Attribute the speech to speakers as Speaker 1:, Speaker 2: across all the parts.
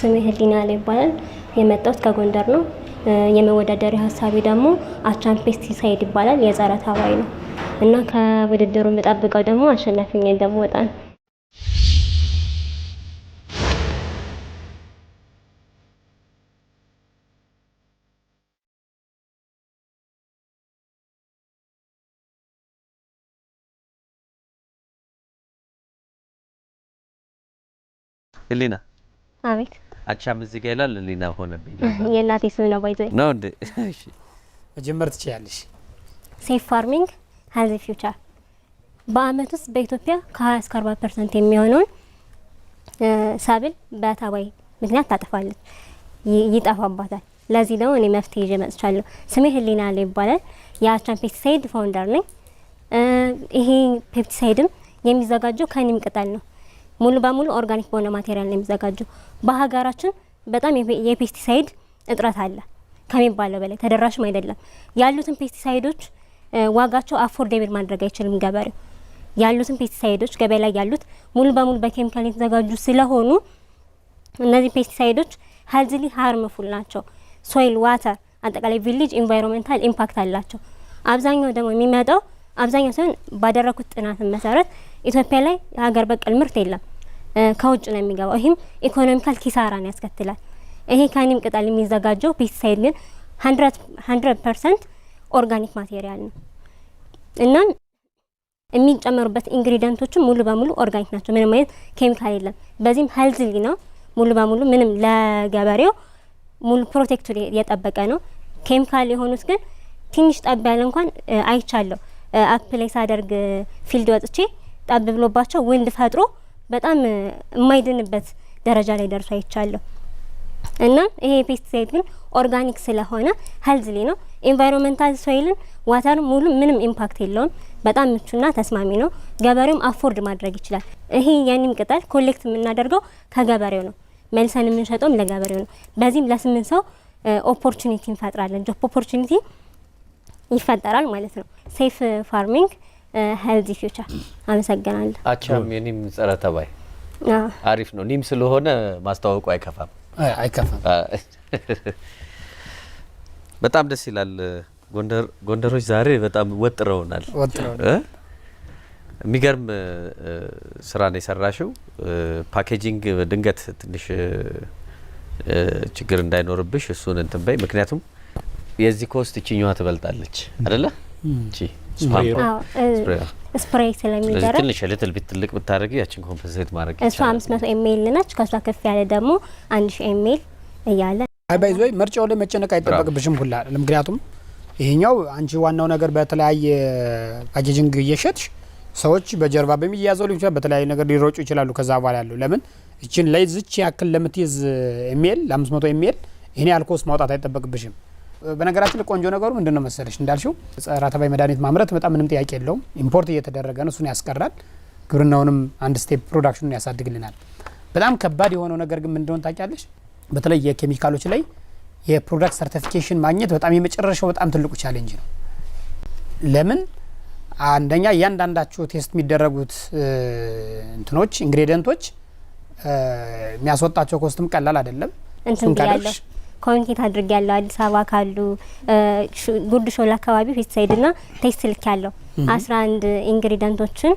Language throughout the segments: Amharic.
Speaker 1: ስሜ ህሊና ላይ ይባላል። የመጣሁት ከጎንደር ነው። የመወዳደሪያ ሀሳቤ ደግሞ አቻም ፔስቲሳይድ ይባላል። የጸረ ተባይ ነው እና ከውድድሩ የምጠብቀው ደግሞ አሸናፊ ነኝ እንደምወጣ ነው።
Speaker 2: ህሊና
Speaker 1: አቤት።
Speaker 2: አቻም እዚህ ጋር ይላል ህሊና ሆነብኝ።
Speaker 1: የእናቴ ስም ነው ባይዘይ
Speaker 2: ነው እንዴ? እሺ
Speaker 3: መጀመር ትችያለሽ።
Speaker 1: ሴፍ ፋርሚንግ ሄልዚ ፊውቸር በአመት ውስጥ በኢትዮጵያ ከ20 እስከ 40% የሚሆነውን ሰብል በተባይ ምክንያት ታጠፋለች፣ ይጠፋባታል። ለዚህ ደግሞ እኔ መፍትሄ ይዤ መጥቻለሁ። ስሜ ህሊና ላይ ይባላል። የአቻም ፔስቲሳይድ ፋውንደር ነኝ። ይሄ ፔስቲሳይድም የሚዘጋጀው ከኒም ቅጠል ነው። ሙሉ በሙሉ ኦርጋኒክ በሆነ ማቴሪያል ነው የሚዘጋጀው። በሀገራችን በጣም የፔስቲሳይድ እጥረት አለ ከሚባለው በላይ ተደራሽም አይደለም። ያሉትን ፔስቲሳይዶች ዋጋቸው አፎርዴብል ማድረግ አይችልም ገበሬው። ያሉትን ፔስቲሳይዶች ገበያ ላይ ያሉት ሙሉ በሙሉ በኬሚካል የተዘጋጁ ስለሆኑ እነዚህ ፔስቲሳይዶች ሄልዝሊ ሃርምፉል ናቸው። ሶይል፣ ዋተር፣ አጠቃላይ ቪሌጅ ኢንቫይሮንመንታል ኢምፓክት አላቸው። አብዛኛው ደግሞ የሚመጣው አብዛኛው ሲሆን ባደረኩት ጥናት መሰረት ኢትዮጵያ ላይ ሀገር በቀል ምርት የለም፣ ከውጭ ነው የሚገባው። ይህም ኢኮኖሚካል ኪሳራን ያስከትላል። ይሄ ከኒም ቅጠል የሚዘጋጀው ፔስቲሳይድ ግን 100% ኦርጋኒክ ማቴሪያል ነው እና የሚጨመሩበት ኢንግሪዲየንቶችም ሙሉ በሙሉ ኦርጋኒክ ናቸው። ምንም አይነት ኬሚካል የለም። በዚህም ሄልዝሊ ነው ሙሉ በሙሉ ምንም ለገበሬው ሙሉ ፕሮቴክቱ የጠበቀ ነው። ኬሚካል የሆኑት ግን ትንሽ ጠብ ያለ እንኳን አይቻለሁ። አፕላይ ሳደርግ ፊልድ ወጥቼ ጠብ ብሎባቸው ውንድ ፈጥሮ በጣም የማይድንበት ደረጃ ላይ ደርሶ አይቻለሁ። እና ይሄ ፔስቲሳይድ ግን ኦርጋኒክ ስለሆነ ሄልዝሊ ነው። ኢንቫይሮንመንታል ሶይልን ዋተር ሙሉ ምንም ኢምፓክት የለውም። በጣም ምቹና ተስማሚ ነው። ገበሬውም አፎርድ ማድረግ ይችላል። ይሄ የኒም ቅጠል ኮሌክት የምናደርገው ከገበሬው ነው፣ መልሰን የምንሸጠውም ለገበሬው ነው። በዚህም ለ8 ሰው ኦፖርቹኒቲ እንፈጥራለን። ጆብ ኦፖርቹኒቲ ይፈጠራል ማለት ነው። ሴፍ ፋርሚንግ ሄልዚ ፊውቸር። አመሰግናለሁ።
Speaker 2: አቻም የኒም ጸረ ተባይ አሪፍ ነው። ኒም ስለሆነ ማስተዋወቁ አይከፋም። በጣም ደስ ይላል። ጎንደሮች ዛሬ በጣም ወጥረውናል። የሚገርም ስራ ነው የሰራሽው። ፓኬጂንግ ድንገት ትንሽ ችግር እንዳይኖርብሽ እሱን እንትን በይ። ምክንያቱም የዚህ ኮስት እቺኛዋ ትበልጣለች አይደለ? እቺ
Speaker 1: ስፕሬይ ስለሚደረግ
Speaker 2: ትንሽ ልትል ትልቅ ብታረጊ ያችን ኮምፐንሴት ማድረግ ይችላል።
Speaker 1: እሷ 500 ኤምኤል ነች። ከሷ ከፍ ያለ ደግሞ 1000 ኤምኤል እያለ
Speaker 3: ባይዞይ ምርጫው ላይ መጨነቅ አይጠበቅብሽም ሁላ። ምክንያቱም ይሄኛው አንቺ ዋናው ነገር በተለያየ ፓኬጂንግ እየሸጥሽ ሰዎች በጀርባ በሚያዘው ሊሆን ይችላል፣ በተለያየ ነገር ሊሮጩ ይችላሉ። ከዛ በኋላ ያለው ለምን እቺን ላይ ዝች ያክል ለምትይዝ ኤምኤል ለ500 ኤምኤል ይሄን ያልኮስ ማውጣት አይጠበቅብሽም። በነገራችን ላይ ቆንጆ ነገሩ ምንድነው መሰለሽ እንዳልሽው ጸረ ተባይ መድኃኒት ማምረት በጣም ምንም ጥያቄ የለውም። ኢምፖርት እየተደረገ ነው፣ እሱን ያስቀራል። ግብርናውንም አንድ ስቴፕ ፕሮዳክሽኑን ያሳድግልናል። በጣም ከባድ የሆነው ነገር ግን ምንድነው ታውቂያለሽ? በተለይ የኬሚካሎች ላይ የፕሮዳክት ሰርቲፊኬሽን ማግኘት በጣም የመጨረሻው በጣም ትልቁ ቻሌንጅ ነው። ለምን አንደኛ እያንዳንዳቸው ቴስት የሚደረጉት እንትኖች ኢንግሪዲየንቶች የሚያስወጣቸው ኮስትም ቀላል አይደለም።
Speaker 1: እንትን ያለው ኮሚኒኬት አድርግ ያለው አዲስ አበባ ካሉ ጉርድ ሾላ አካባቢ ፔስቲሳይድና ቴስት ልክ ያለው 11 ኢንግሪዲየንቶችን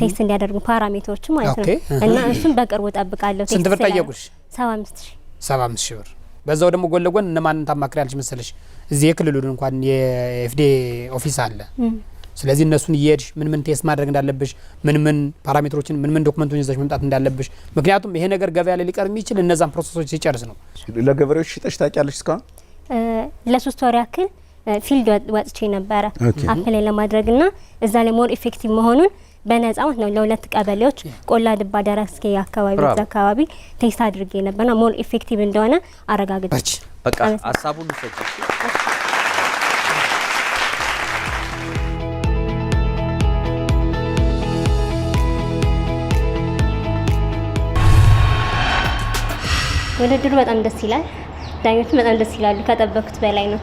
Speaker 1: ቴስት እንዲያደርጉ ፓራሜትሮች ማለት ነው። እና እሱን በቅርቡ ጠብቃለሁ።
Speaker 3: ስንት ብር ጠየቁሽ?
Speaker 1: 75000
Speaker 3: ብር። በዛው ደግሞ ጎን ለጎን እነማንን ታማክሪያለሽ መሰለሽ? እዚህ የክልሉን እንኳን የኤፍዲ ኦፊስ አለ። ስለዚህ እነሱን እየሄድሽ ምን ቴስት ማድረግ እንዳለብሽ፣ ምን ፓራሜትሮችን ምን ዶክመንቶችን ይዘሽ መምጣት እንዳለብሽ። ምክንያቱም ይሄ ነገር ገበያ ላይ ሊቀር የሚችል እነዛን ፕሮሰሶች ሲጨርስ ነው።
Speaker 4: ለገበሬዎች ሽጠሽ ታውቂያለሽ? እስካሁን
Speaker 1: ለ3 ወር ያክል ፊልድ ወጥቼ ነበረ አፕላይ ለማድረግና እዛ ላይ ሞር ኢፌክቲቭ መሆኑን በነጻው ነው ለ2 ቀበሌዎች ቆላ ድባ ደረስኬ አካባቢ ቴስት አድርጌ ነበርና ሞር ኢፌክቲቭ እንደሆነ አረጋግጠች።
Speaker 2: በቃ ሀሳቡን ሰጥሽ።
Speaker 1: ውድድሩ በጣም ደስ ይላል። ዳኞቹ በጣም ደስ ይላሉ። ከጠበቅኩት በላይ ነው።